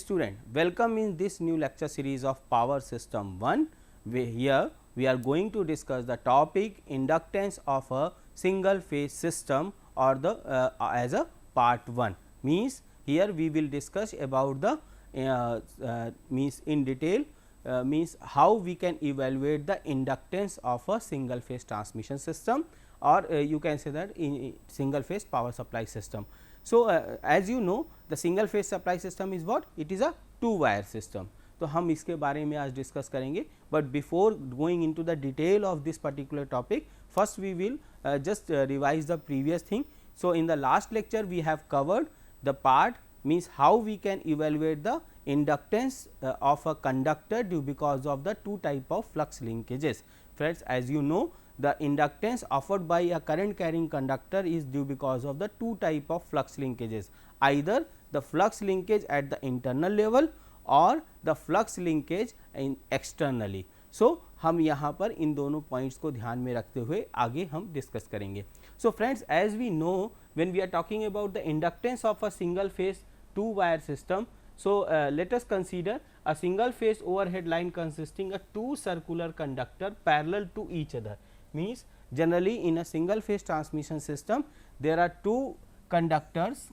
student, welcome in this new lecture series of Power System 1. Here we are going to discuss the topic inductance of a single phase system or the as a part 1. Means here we will discuss about the means in detail means how we can evaluate the inductance of a single phase transmission system, or you can say that in single phase power supply system. So, as you know, the single phase supply system is what? It is a 2 wire system. तो हम इसके बारे में आज discuss करेंगे, but before going into the detail of this particular topic, first we will just revise the previous thing. So, in the last lecture we have covered the part means how we can evaluate the inductance of a conductor due because of the two type of flux linkages. Friends, as you know, the inductance offered by a current carrying conductor is due because of the two type of flux linkages, either the flux linkage at the internal level or the flux linkage in externally. So, हम यहाँ पर इन दोनों points को ध्यान में रखते हुए आगे हम डिस्कस करेंगे. So, friends, as we know, when we are talking about the inductance of a single phase 2 wire system, so let us consider a single phase overhead line consisting of 2 circular conductor parallel to each other. Means generally in a single phase transmission system there are 2 conductors,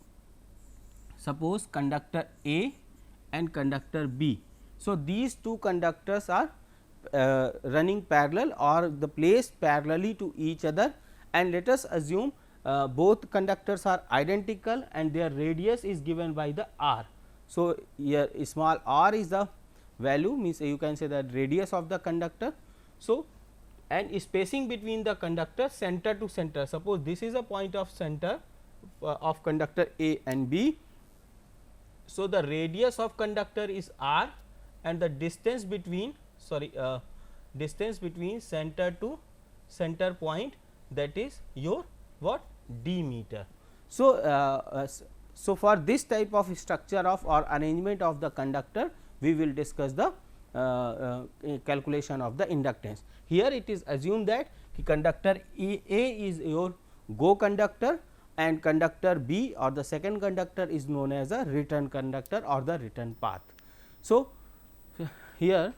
suppose conductor A and conductor B. So, these 2 conductors are running parallel or the placed parallelly to each other, and let us assume both conductors are identical and their radius is given by the r. So, here small r is the value, means you can say that radius of the conductor. So, and spacing between the conductor center to center, suppose this is a point of center of conductor A and B. So, the radius of conductor is r and the distance between distance between center to center point, that is your what? D meter. So, so for this type of structure of or arrangement of the conductor, we will discuss the calculation of the inductance. Here it is assumed that conductor A is your go conductor and conductor B or the second conductor is known as a return conductor or the return path. So, here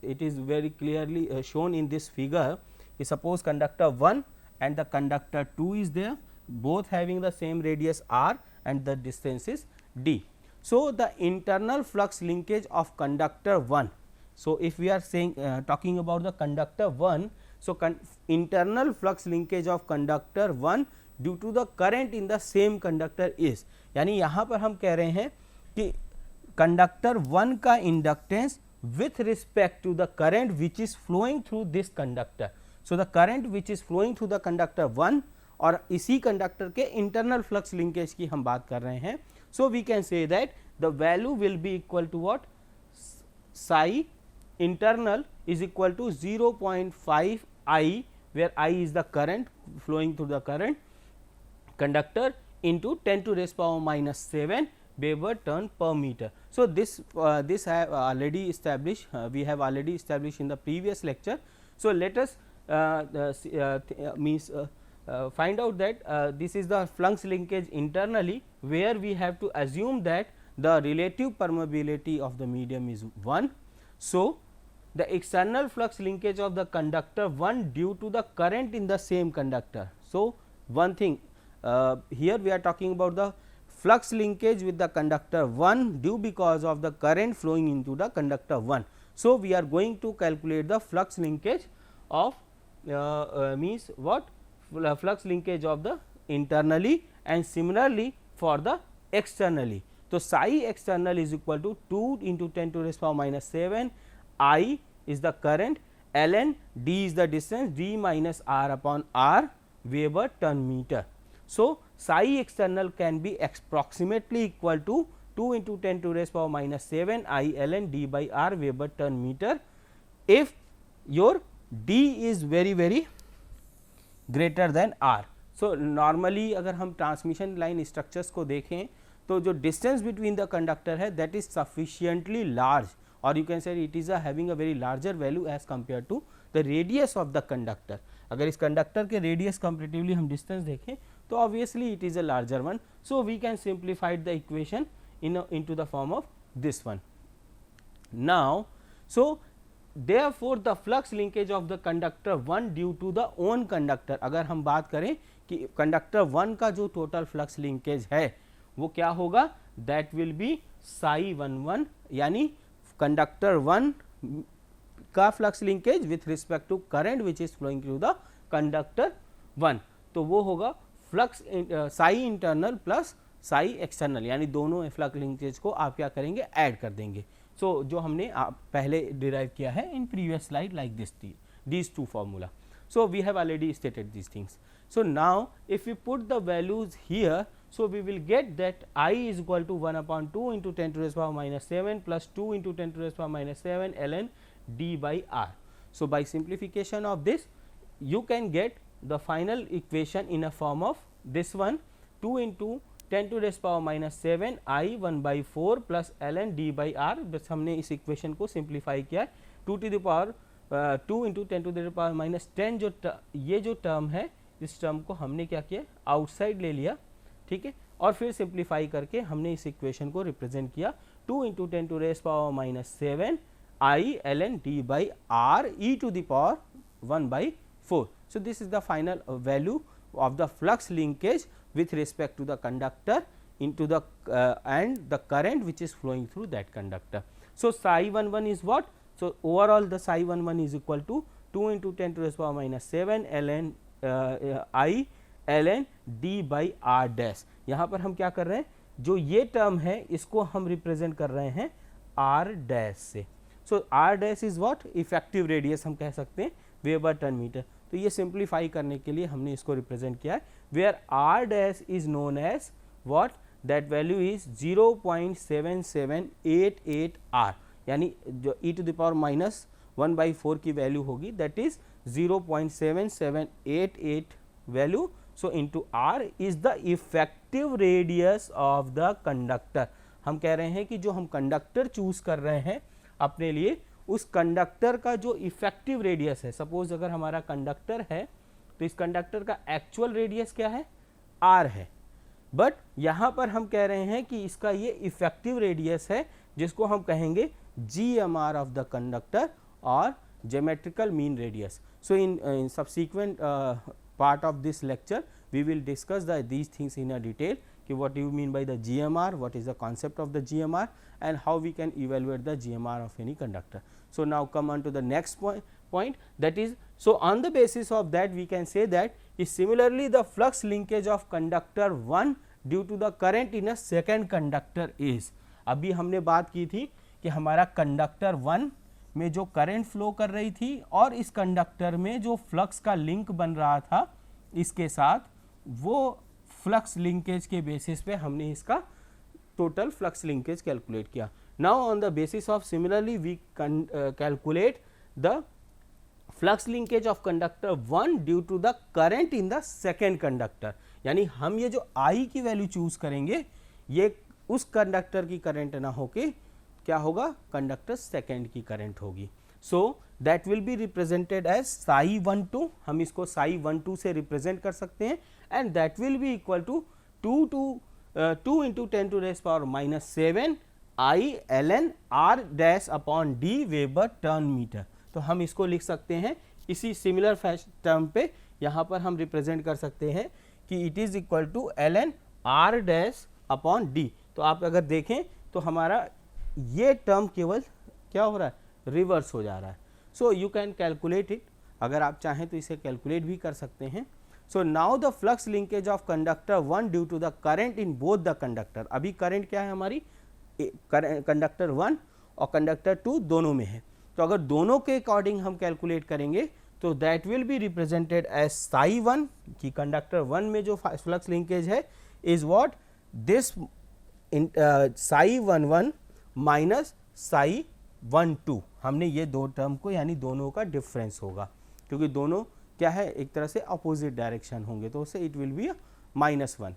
it is very clearly shown in this figure. Suppose conductor 1 and the conductor 2 is there, both having the same radius r and the distance is d. So, the internal flux linkage of conductor 1. So, if we are saying talking about the conductor 1, so internal flux linkage of conductor 1 due to the current in the same conductor is, यानी यहाँ पर हम कह रहे हैं कि conductor 1 का inductance with respect to the current which is flowing through this conductor. So, the current which is flowing through the conductor 1 और इसी कंडक्टर के इंटरनल फ्लक्स लिंकेज की हम बात कर रहे हैं. So, we can say that the value will be equal to what? Psi internal is equal to 0.5 I, where I is the current flowing through the current conductor into 10 to raise power minus 7 Weber turn per meter. So, this I have already established, we have already established in the previous lecture. So, let us find out that this is the flux linkage internally, where we have to assume that the relative permeability of the medium is 1. So, the external flux linkage of the conductor 1 due to the current in the same conductor. So, one thing here we are talking about the flux linkage with the conductor 1 due because of the current flowing into the conductor 1. So, we are going to calculate the flux linkage of means what? Flux linkage of the internally and similarly for the externally. So, psi external is equal to 2 into 10 to raise power minus 7, I is the current, ln d is the distance, d minus r upon r Weber turn meter. So, psi external can be approximately equal to 2 into 10 to raise power minus 7 I ln d by r Weber turn meter if your d is very greater than r. So, normally अगर हम transmission line structures को देखें तो जो distance between the conductor है that is sufficiently large, और you can say it is having a very larger value as compare to the radius of the conductor. अगर इस कंडक्टर के रेडियस कंपेरेटिवली हम डिस्टेंस देखें तो obviously it is a larger one. So we can simplified the equation into the form of this one. Now, so therefore the flux linkage of the conductor 1 due to the own conductor, अगर हम बात करें कि conductor 1 का जो total flux linkage है वो क्या होगा, दैट विल बी psi 11, यानी कंडक्टर 1 का flux linkage with respect to current which is flowing through the conductor 1, तो वो होगा flux psi internal plus psi external, यानी दोनों फ्लक्स लिंकेज को आप क्या करेंगे, ऐड कर देंगे. सो जो हमने पहले डिराइव किया है in previous slide like these two formula. So we have already stated these things. So now if we put the values here, so we will get that I is equal to 1 upon 2 into 10 to the power minus 7 plus 2 into 10 to the power minus 7 ln d by r. So by simplification of this, you can get the final equation in a form of this one, 2 into 10 to the power minus 7 I 1 by 4 plus ln d by r. बस हमने इस equation को simplify किया, 2 to the power 2 into 10 to the power minus 10 जो ये जो term है, इस टर्म को हमने क्या किया, आउटसाइड ले लिया, ठीक है, और फिर सिंप्लीफाई करके हमने इस इक्वेशन को रिप्रेजेंट किया 2 into 10 to the power minus 7 I ln d by r e to the power 1 by 4. So this is the final value of the flux linkage with respect to the conductor into the and the current which is flowing through that conductor. So psi 11 is what? So overall the psi 11 is equal to 2 into 10 to the power minus 7 ln I ln d by r dash. यहाँ पर हम क्या कर रहे हैं, जो ये term है इसको हम रिप्रेजेंट कर रहे हैं r डैश से. सो r dash is what, effective radius हम कह सकते हैं, वेबर टन मीटर. तो ये सिंप्लीफाई करने के लिए हमने इसको रिप्रेजेंट किया है, where r dash is known as what, that value is 0.7788 r, यानी जो e to the power minus 1 by 4 की वैल्यू होगी, that is 0.7788 value. So into r is the effective radius of the conductor. हम कह रहे हैं कि जो हम कंडक्टर चूज कर रहे हैं अपने लिए, उस कंडक्टर का जो इफेक्टिव रेडियस है, सपोज अगर हमारा कंडक्टर है तो इस कंडक्टर का एक्चुअल रेडियस क्या है, r है, बट यहाँ पर हम कह रहे हैं कि इसका ये इफेक्टिव रेडियस है, जिसको हम कहेंगे GMR ऑफ द कंडक्टर और geometrical mean radius. So in subsequent part of this lecture we will discuss these things in a detail, कि what do you mean by the GMR, what is the concept of the GMR and how we can evaluate the GMR of any conductor. So now come on to the next point, that is, so on the basis of that we can say that is similarly the flux linkage of conductor 1 due to the current in a second conductor is. अभी हमने बात की थी कि हमारा conductor 1 में जो current flow कर रही थी और इस कंडक्टर में जो फ्लक्स का लिंक बन रहा था इसके साथ, वो फ्लक्स लिंकेज के बेसिस पे हमने इसका टोटल फ्लक्स लिंकेज कैलकुलेट किया. Now on the basis of similarly we calculate the flux linkage of conductor 1 due to the current in the second conductor. यानी हम ये जो I की वैल्यू चूज करेंगे, ये उस कंडक्टर की करंट ना होके क्या होगा, कंडक्टर सेकेंड की करंट होगी. So that will be represented as psi 12, हम इसको psi 12 से रिप्रेजेंट कर सकते हैं, and that will be equal to 2 into 10 to the power minus 7 I ln r dash upon d weber turn metre. तो हम इसको लिख सकते हैं इसी सिमिलर टर्म पे, यहाँ पर हम रिप्रेजेंट कर सकते हैं कि it is equal to ln r dash upon d. तो आप अगर देखें तो हमारा ये टर्म केवल क्या हो रहा है, रिवर्स हो जा रहा है. सो यू कैन कैलकुलेट इट, अगर आप चाहें तो इसे कैलकुलेट भी कर सकते हैं. So now the flux linkage of conductor 1 due to the current in both the conductor. अभी करंट क्या है हमारी, कंडक्टर 1 और कंडक्टर 2 दोनों में है, तो अगर दोनों के अकॉर्डिंग हम कैलकुलेट करेंगे तो that will be represented as psi 1, कि कंडक्टर 1 में जो फ्लक्स लिंकेज है is what, this psi 11 minus psi 12. हमने ये दो टर्म को, यानी दोनों का डिफरेंस होगा, क्योंकि दोनों क्या है, एक तरह से अपोजिट डायरेक्शन होंगे, तो उससे it will be -1.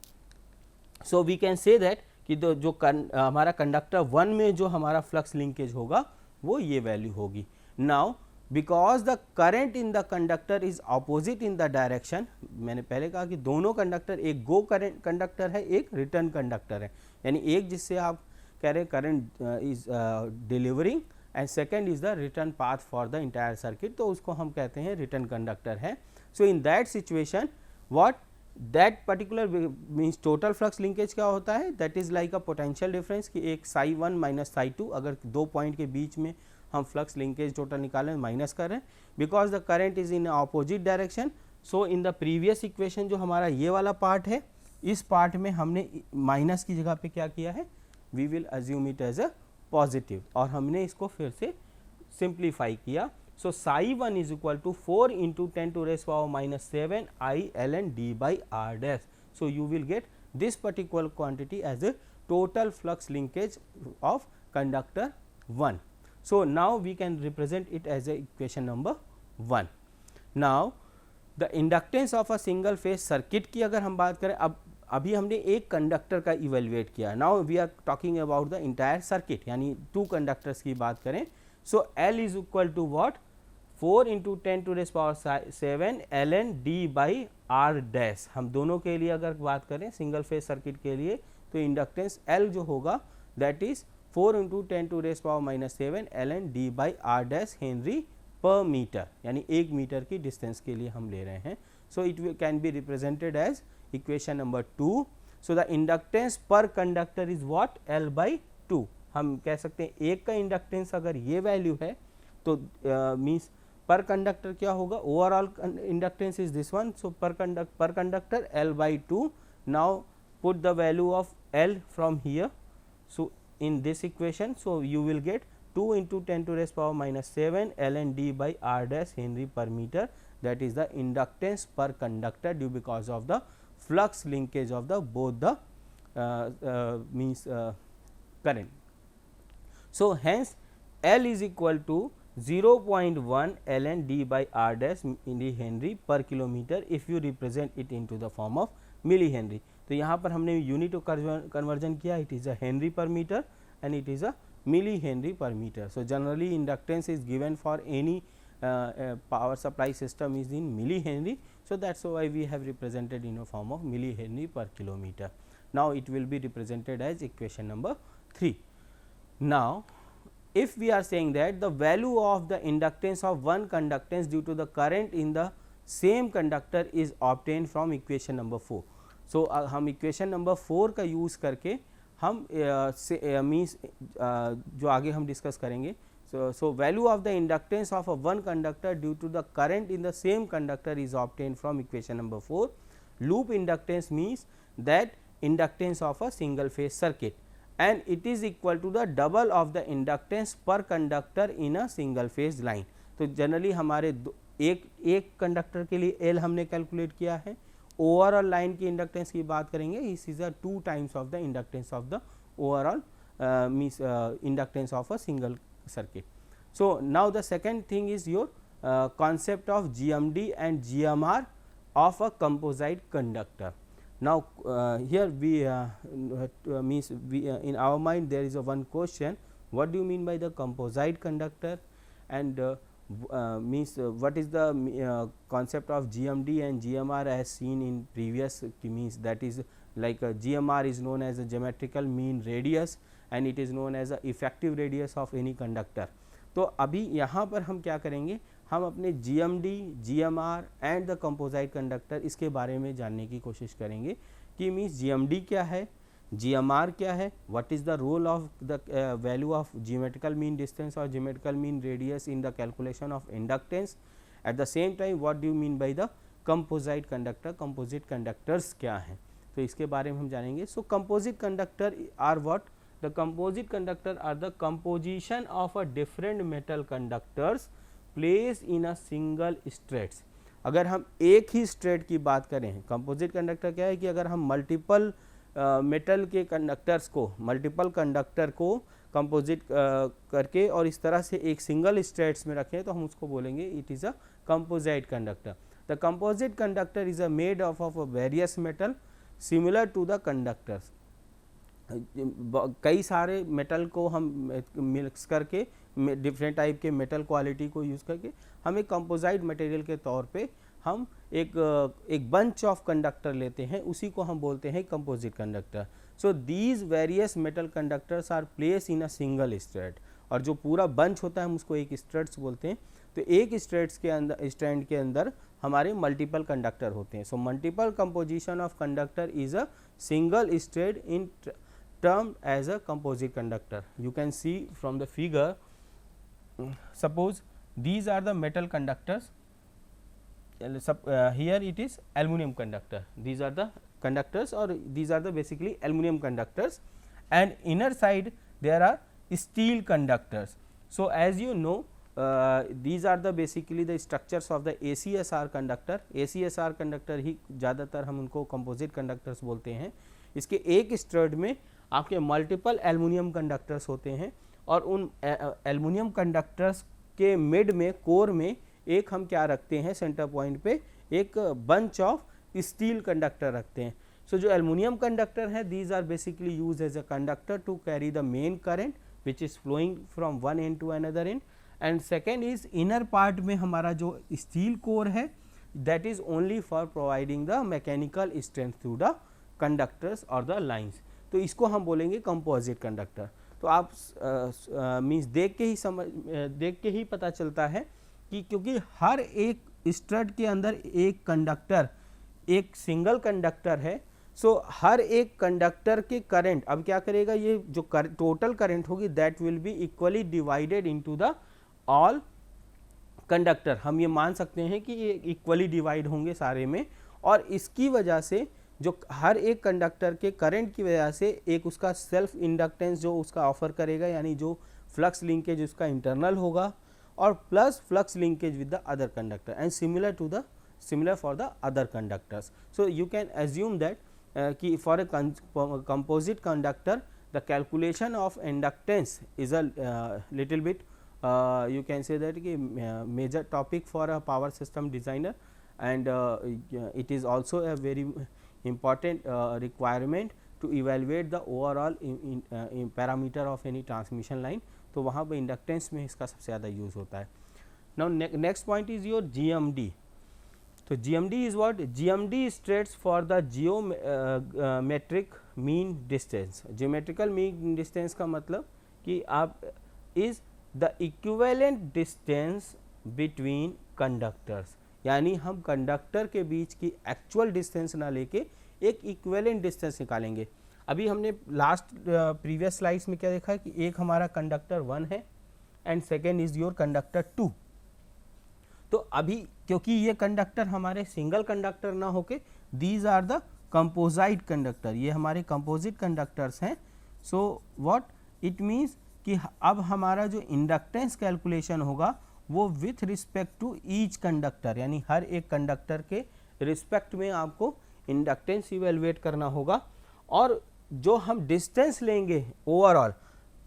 So we can say that कि जो हमारा कंडक्टर 1 में जो हमारा फ्लक्स लिंकेज होगा वो ये वैल्यू होगी. Now because the current in the conductor is opposite in the direction, मैंने पहले कहा कि दोनों कंडक्टर, एक गो करंट कंडक्टर है, एक रिटर्न कंडक्टर है, यानी एक जिससे आप current is delivering and second is the return path for the entire circuit, तो उसको हम कहते हैं return conductor है. So in that situation what that particular means total flux linkage क्या होता है, that is like a potential difference कि एक psi 1 minus psi 2, अगर दो पॉइंट के बीच में हम फ्लक्स लिंकेज टोटल निकालें माइनस कर रहे हैं, because the current is in opposite direction. So in the previous equation जो हमारा ये वाला पार्ट है, इस पार्ट में हमने माइनस की जगह पे क्या किया है, we will assume it as a positive, और हमने इसको फिर से सिंप्लीफाई किया. So psi 1 is equal to 4 into 10 to raise power minus 7 I L N D by R dash. So you will get this particular quantity as a total flux linkage of conductor 1. So now we can represent it as a equation number 1. Now the inductance of a single phase circuit की अगर हम बात करें, अब अभी हमने एक conductor का इवेल्युएट किया. Now we are talking about the entire circuit, यानी 2 कंडक्टर्स की बात करें. So L is equal to what, 4 into 10 to raise power 7 L N D by R dash. हम दोनों के लिए अगर बात करें सिंगल फेज सर्किट के लिए, तो इंडक्टेंस L जो होगा that is 4 into 10 to raise power minus 7 L N D by R dash henry per metre, यानी 1 मीटर की डिस्टेंस के लिए हम ले रहे हैं. So it can be represented as equation number 2. So the inductance per conductor is what, L by 2. हम कह सकते हैं एक का इंडक्टेंस अगर ये वैल्यू है तो मीन्स पर कंडक्टर क्या होगा, overall inductance is this one. So per conductor L by 2. Now put the value of L from here. So in this equation, so you will get 2 into 10 to raise power minus 7 ln d by r dash Henry per meter, that is the inductance per conductor due because of the flux linkage of the both the current. So hence L is equal to 0.1 ln d by r dash millihenry per kilometer if you represent it into the form of millihenry. तो यहाँ पर हमने unit conversion किया, it is a henry per metre and it is a milli henry per metre. So generally inductance is given for any power supply system is in milli henry. So that's why we have represented in a form of milli henry per kilometre. Now it will be represented as equation number 3. Now if we are saying that the value of the inductance of one conductance due to the current in the same conductor is obtained from equation number 4. So हम equation number 4 का use करके हम means जो आगे हम discuss करेंगे. So value of the inductance of a one conductor due to the current in the same conductor is obtained from equation number 4. Loop inductance means that inductance of a single phase circuit and it is equal to the double of the inductance per conductor in a single phase line. तो generally हमारे एक conductor के लिए L हमने calculate किया है. Overall line की inductance की बात करेंगे, इस is a 2 times of the inductance of the overall means inductance of a single circuit. So now the second thing is your concept of GMD and GMR of a composite conductor. Now here we means we in our mind there is a one question, what do you mean by the composite conductor, and means what is the concept of GMD and GMR as seen in previous means, that is like GMR is known as a geometrical mean radius and it is known as a effective radius of any conductor. तो अभी यहाँ पर हम क्या करेंगे, हम अपने GMD, GMR and the composite conductor इसके बारे में जानने की कोशिश करेंगे कि मीन्स GMD क्या है, GMR क्या है, what is the role of the value of geometrical mean distance और geometrical mean radius in the calculation of inductance. At the same time what do you mean by the composite conductor, composite conductors क्या हैं, तो इसके बारे में हम जानेंगे. So composite conductor are what, the composite conductor are the composition of a different metal conductors placed in a single straits. अगर हम एक ही स्ट्रेट की बात करें, कंपोजिट कंडक्टर क्या है कि अगर हम मल्टीपल मेटल के कंडक्टर्स को, मल्टीपल कंडक्टर को कंपोजिट करके और इस तरह से एक सिंगल स्ट्रेट्स में रखें तो हम उसको बोलेंगे it is a composite conductor. The composite conductor is a made of a various metal similar to the conductors. कई सारे मेटल को हम मिक्स करके डिफरेंट टाइप के मेटल क्वालिटी को यूज़ करके हम एक कंपोजिट मटेरियल के तौर पे हम एक बंच ऑफ कंडक्टर लेते हैं, उसी को हम बोलते हैं composite conductor. So these various metal conductors are placed in a single strand, और जो पूरा बंच होता है हम उसको एक स्ट्रैट्स बोलते हैं। तो एक स्ट्रैट्स के अंदर, स्ट्रैंड के अंदर हमारे मल्टीपल कंडक्टर होते हैं। So multiple composition of conductor is a single strand in termed as a composite conductor. You can see from the figure, suppose these are the metal conductors, here it is aluminum conductor, these are the conductors, or these are the basically aluminum conductors, and inner side there are steel conductors. So as you know, these are the basically the structures of the ACSR conductor. ACSR conductor ही ज़्यादातर हम उनको composite conductors बोलते हैं। इसके एक strand में आपके multiple aluminium conductors होते हैं, और उन एल्युमिनियम कंडक्टर्स के मिड में, कोर में एक हम क्या रखते हैं, सेंटर पॉइंट पे एक बंच ऑफ स्टील कंडक्टर रखते हैं। सो जो एल्युमिनियम कंडक्टर है, these are basically use as a conductor to carry the main current which is flowing from one end to another end. And second is inner part में हमारा जो steel core है, that is only for providing the mechanical strength through the conductors और the lines. तो इसको हम बोलेंगे composite conductor. तो आप मीन्स देख के ही पता चलता है कि क्योंकि हर एक स्ट्रैंड के अंदर एक कंडक्टर, एक सिंगल कंडक्टर है, सो हर एक कंडक्टर के करंट अब क्या करेगा, ये जो टोटल करंट होगी that will be equally divided into the all conductor. हम ये मान सकते हैं कि ये इक्वली डिवाइड होंगे सारे में, और इसकी वजह से जो हर एक कंडक्टर के करंट की वजह से एक उसका सेल्फ इंडक्टेंस जो उसका ऑफर करेगा, यानी जो फ्लक्स लिंकेज उसका इंटरनल होगा, और plus flux linkage with the other conductor, and similar for the other conductors. So you can assume that कि for a composite conductor the calculation of inductance is a little bit, you can say that कि major topic for a power system designer, and it is also a very important requirement to evaluate the overall in parameter of any transmission line. तो वहाँ पर inductance में इसका सबसे ज़्यादा use होता है। Now next point is your GMD. तो GMD is what? GMD stands for the geometric mean distance. Geometrical mean distance का मतलब कि आप is the equivalent distance between conductors, यानी हम कंडक्टर के बीच की एक्चुअल डिस्टेंस ना लेके एक इक्विवेलेंट डिस्टेंस निकालेंगे। अभी हमने लास्ट प्रीवियस स्लाइड्स में क्या देखा है कि एक हमारा कंडक्टर 1 है and second is your conductor 2। तो अभी क्योंकि ये कंडक्टर हमारे सिंगल कंडक्टर ना होके these are the composite conductor, ये हमारे कंपोजिट कंडक्टर्स हैं। सो व्हाट इट मीन्स कि अब हमारा जो इंडक्टेंस कैलकुलेशन होगा वो with respect to each conductor, यानी हर एक कंडक्टर के रिस्पेक्ट में आपको इंडक्टेंस इवेलुएट करना होगा। और जो हम डिस्टेंस लेंगे ओवरऑल,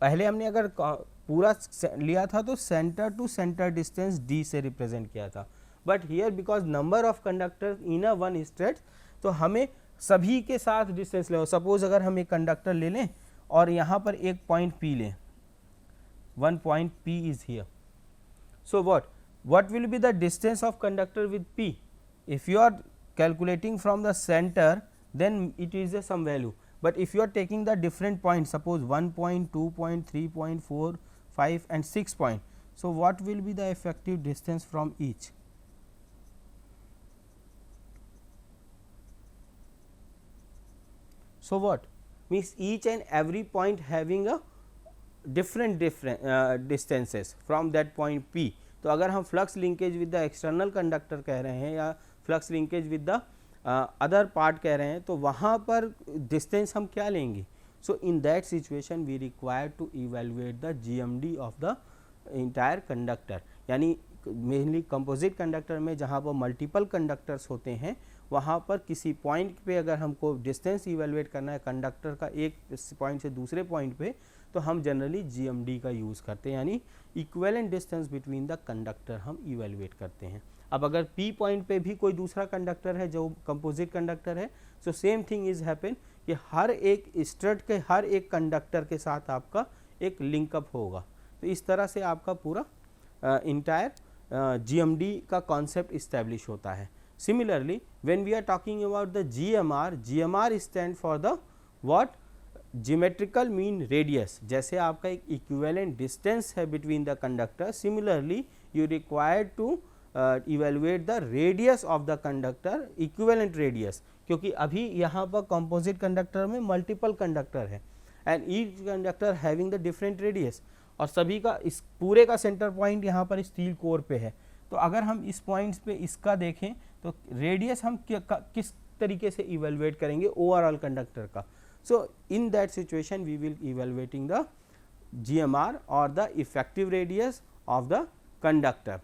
पहले हमने अगर पूरा लिया था तो centre to centre distance d से रिप्रेजेंट किया था, but here because number of conductor in a one straight, तो हमें सभी के साथ डिस्टेंस ले। सपोज अगर हम एक कंडक्टर ले लें और यहाँ पर एक पॉइंट P लें, one point P is here, so what will be the distance of conductor with P? If you are calculating from the center, then it is a some value, but if you are taking the different points, suppose 1 point, 2 point, 3 point, 4, 5 and 6 point, so what will be the effective distance from each? So what means each and every point having a different distances from that point P. तो अगर हम flux linkage with the external conductor कह रहे हैं या flux linkage with the other part कह रहे हैं, तो वहाँ पर डिस्टेंस हम क्या लेंगे? So in that situation we require to evaluate the GMD of the entire conductor, यानी मेनली कंपोजिट कंडक्टर में जहाँ पर मल्टीपल कंडक्टर्स होते हैं, वहाँ पर किसी पॉइंट पे अगर हमको डिस्टेंस इवेलुएट करना है कंडक्टर का एक पॉइंट से दूसरे पॉइंट पे, तो हम जनरली GMD का यूज़ करते हैं, यानी equivalent distance between the conductor हम इवेलुएट करते हैं। अब अगर P पॉइंट पे भी कोई दूसरा कंडक्टर है जो कंपोजिट कंडक्टर है, so same thing is happen कि हर एक स्ट्रट के हर एक कंडक्टर के साथ आपका एक लिंकअप होगा। तो इस तरह से आपका पूरा इंटायर GMD का कॉन्सेप्ट इस्टेब्लिश होता है। Similarly when we are talking about the GMR, GMR stand for the what? Geometrical mean radius, जैसे आपका एक इक्विवेलेंट डिस्टेंस है between the conductor, similarly you required to evaluate the radius of the conductor, equivalent radius, क्योंकि अभी यहाँ पर composite conductor में multiple conductor है and each conductor having the different radius, और सभी का इस पूरे का सेंटर पॉइंट यहाँ पर स्टील कोर पे है। तो अगर हम इस पॉइंट्स पे इसका देखें तो रेडियस हम किस तरीके से इवेलुएट करेंगे ओवरऑल कंडक्टर का। So in that situation we will evaluating the GMR और the effective radius of the conductor.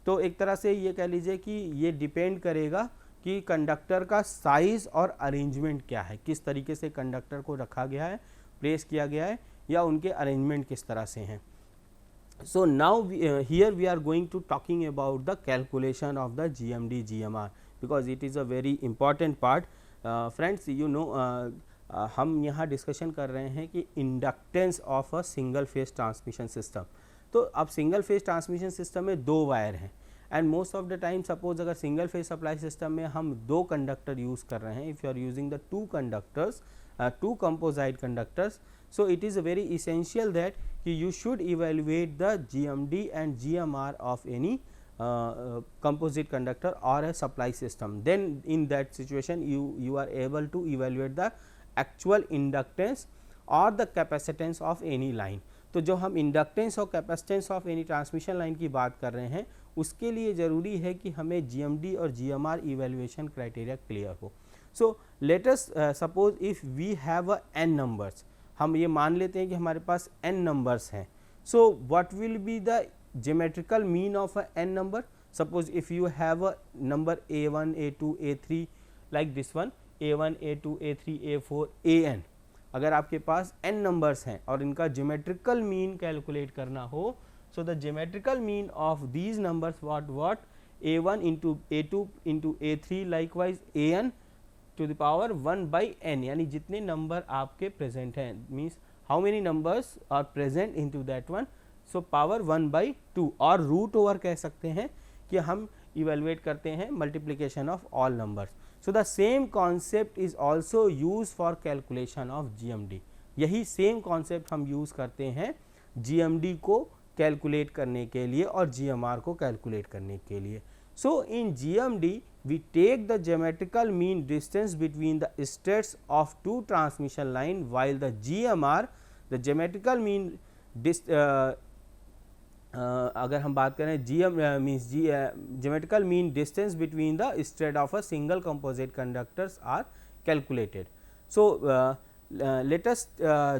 तो एक तरह से ये कह लीजिए कि ये डिपेंड करेगा कि कंडक्टर का साइज और अरेंजमेंट क्या है, किस तरीके से कंडक्टर को रखा गया है, प्लेस किया गया है, या उनके अरेंजमेंट किस तरह से हैं। So now here we are going to talking about the calculation of the GMD GMR because it is a very important part. Friends, you know हम यहाँ डिस्कशन कर रहे हैं कि inductance of a single phase transmission system. तो अब single phase transmission system में 2 wire हैं and most of the time suppose अगर सिंगल फेज सप्लाई सिस्टम में हम 2 कंडक्टर यूज़ कर रहे हैं, if you are using the 2 conductors, 2 composite conductors, so it is very essential that you should evaluate the GMD and GMR of any composite conductor or a supply system. Then in that situation you are able to evaluate the actual inductance or the capacitance of any line. तो जो हम inductance और capacitance of any transmission line की बात कर रहे हैं उसके लिए ज़रूरी है कि हमें GMD और GMR इवेल्युएशन क्राइटेरिया क्लियर हो। So let us suppose if we have a n numbers, हम ये मान लेते हैं कि हमारे पास n नंबर्स हैं। So what will be the geometrical mean of a n number? Suppose if you have a number a1 a2 a3 like this one, a1 a2 a3 a4 an, अगर आपके पास n नंबर्स हैं और इनका geometrical mean calculate करना हो, so the geometrical mean of these numbers what a1 into a2 into a3 likewise an to the power 1 by n, यानी जितने number आपके प्रेजेंट हैं, means how many numbers are present into that one, so power 1 by 2, और root over कह सकते हैं कि हम इवेलुएट करते हैं multiplication of all numbers. So the same concept is also use for calculation of GMD। यही सेम कॉन्सेप्ट हम यूज करते हैं GMD को कैलकुलेट करने के लिए और GMR को कैलकुलेट करने के लिए। सो इन GMD we take the geometrical mean distance between the states of 2 transmission line, while the GMR, the geometrical mean अगर हम बात करें means geometrical mean distance between the state of a single composite conductors are calculated. So let us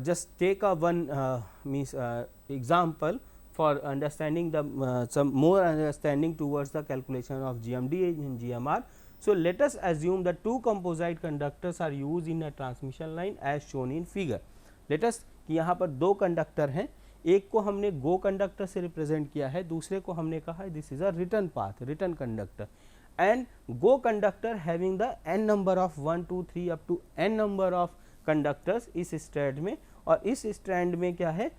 just take a one means example for understanding the some more understanding towards the calculation of GMD and GMR. So let us assume that 2 composite conductors are used in a transmission line as shown in figure. Let us कि यहाँ पर 2 conductor हैं, एक को हमने गो conductor से represent किया है, दूसरे को हमने कहा है this is a return path, return conductor, and go conductor having the n number of 1 2 3 up to n number of conductors इस स्ट्रैंड में, और इस स्ट्रैंड में क्या है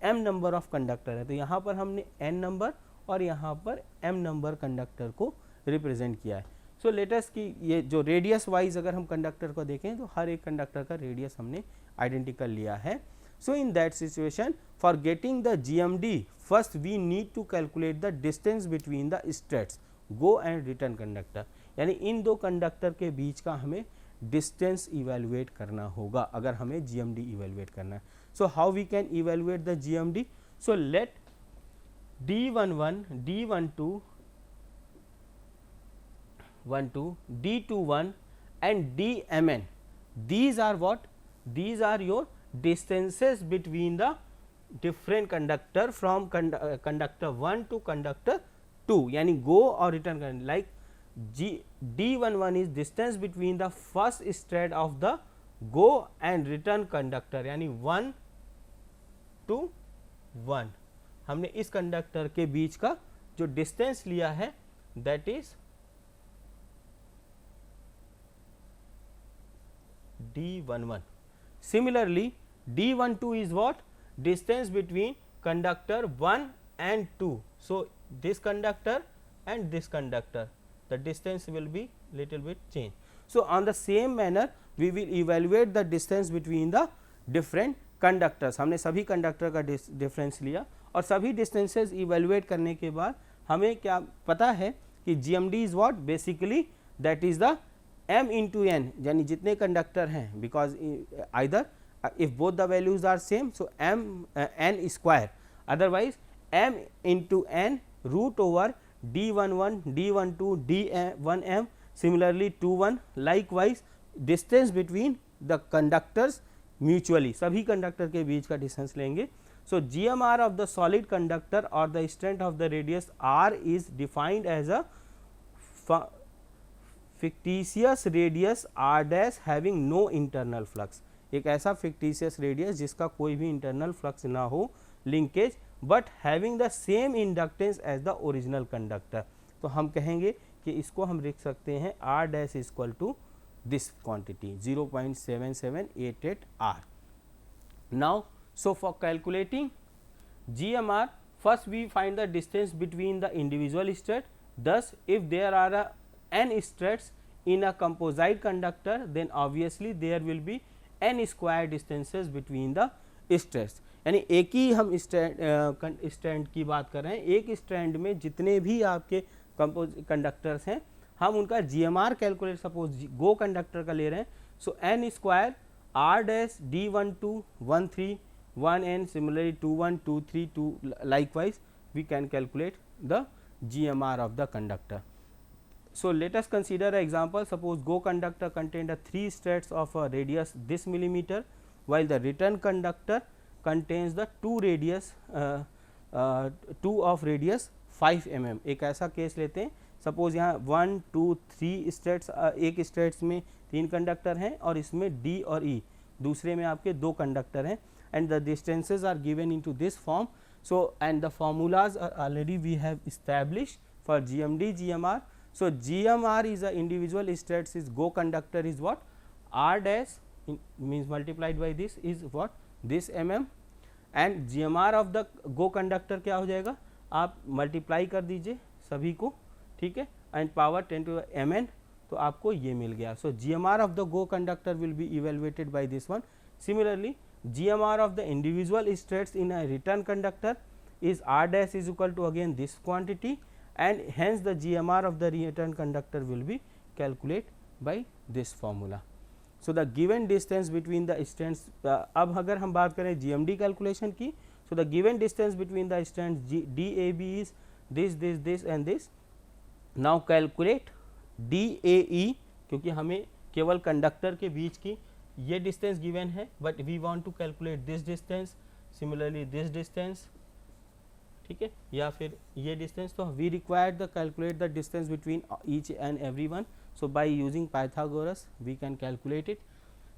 m नंबर ऑफ कंडक्टर है। तो यहाँ पर हमने n नंबर और यहाँ पर m नंबर कंडक्टर को रिप्रेजेंट किया है। सो लेटस कि ये जो रेडियस वाइज अगर हम कंडक्टर को देखें तो हर एक कंडक्टर का रेडियस हमने आइडेंटिकल लिया है। So in that situation, for getting the GMD, first we need to calculate the distance between the states, go and return conductor, यानी इन 2 कंडक्टर के बीच का हमें डिस्टेंस इवेलुएट करना होगा अगर हमें GMD इवेलुएट करना है। So how we can evaluate the GMD? So let D11, D12, 12, D21 and DMN, these are what? These are your distances between the different conductor from conductor 1 to conductor 2, यानी go और return करने, like D11 is distance between the first strand of the go and return conductor, यानी 1 to 1, हमने इस conductor के बीच का जो डिस्टेंस लिया है that is D11. Similarly, D12 is what? Distance between conductor 1 and 2. So this conductor and this conductor, the distance will be little bit changed. So on the same manner we will evaluate the distance between the different conductors. हमने सभी conductor का difference लिया और सभी distances evaluate करने के बाद हमें क्या पता है कि GMD is what, basically that is the m into n, यानी जितने कंडक्टर हैं, because either if both the values are same so m n square, otherwise m into n root over d11 d12 d1m similarly 21, likewise distance between the conductors mutually, सभी conductor के बीच का distance लेंगे. So GMR of the solid conductor और the strength of the radius r is defined as a fictitious radius r dash having no internal flux, एक ऐसा fictitious radius जिसका कोई भी internal flux ना हो, linkage, but having the same inductance as the original conductor. तो हम कहेंगे कि इसको हम लिख सकते हैं r dash is equal to this quantity 0.7788 r. Now so for calculating GMR, first we find the distance between the individual strata. Thus if there are n stratas in a composite conductor, then obviously there will be n square distances between the stratas. यानी एक ही हम strand की बात कर रहे हैं, एक strand में जितने भी आपके कंडक्टर्स हैं हम उनका GMR कैलकुलेट सपोज गो कंडक्टर का ले रहे हैं. सो n square r dash d12 13 1n similarly 21 23 2 likewise we can calculate the GMR of the conductor. So let us consider an example. Suppose go conductor contained 3 stratas of a radius this millimeter, while the return conductor contains the 2 of radius 5 mm. एक ऐसा case लेते हैं, suppose यहाँ 1 2 3 straits, एक straits में 3 conductor हैं और इसमें D और E, दूसरे में आपके 2 कंडक्टर हैं, and the distances are given into this form. So and the formulas are already we have established for GMD GMR. So GMR is a individual stratus is go conductor is what, r dash means multiplied by this is what, this mm, and GMR of the go conductor क्या हो जाएगा, आप multiply कर दीजिए सभी को, ठीक है, एंड पावर 10 to mn, तो आपको ये मिल गया. सो GMR of the go conductor will be evaluated by this one. Similarly GMR of the individual stratus in a return conductor is r dash is equal to again this quantity, and hence the GMR of the return conductor will be calculated by this formula. So the given distance between the strands, अब अगर हम बात करें GMD calculation की, so the given distance between the strands DAB is this and this. Now calculate DAE, क्योंकि हमें केवल conductor के बीच की ये डिस्टेंस गिवन है, but we want to calculate this distance, similarly this distance, ठीक है, या फिर ये डिस्टेंस. तो we required the calculate the distance between each and every one. So by using Pythagoras we can calculate it.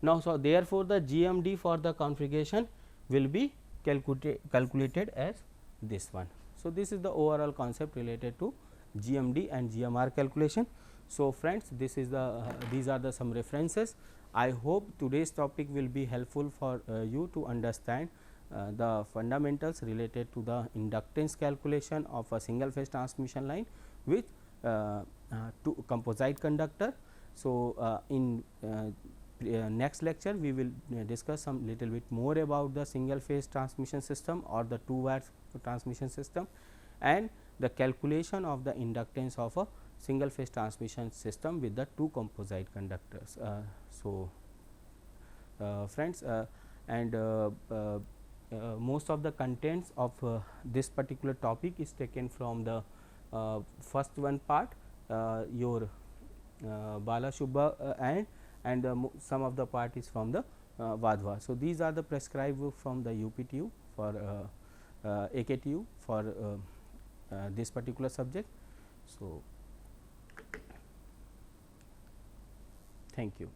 Now so therefore the GMD for the configuration will be calculated as this one. So this is the overall concept related to GMD and GMR calculation. So friends, this is the these are the some references. I hope today's topic will be helpful for you to understand the fundamentals related to the inductance calculation of a single phase transmission line with two composite conductor. So in next lecture we will discuss some little bit more about the single phase transmission system or the 2 wires transmission system and the calculation of the inductance of a single phase transmission system with the 2 composite conductors. Friends, and most of the contents of this particular topic is taken from the first one part, your Bala Shubha and some of the part is from the Vadhva. So these are the prescribed from the UPTU for AKTU for this particular subject. So thank you.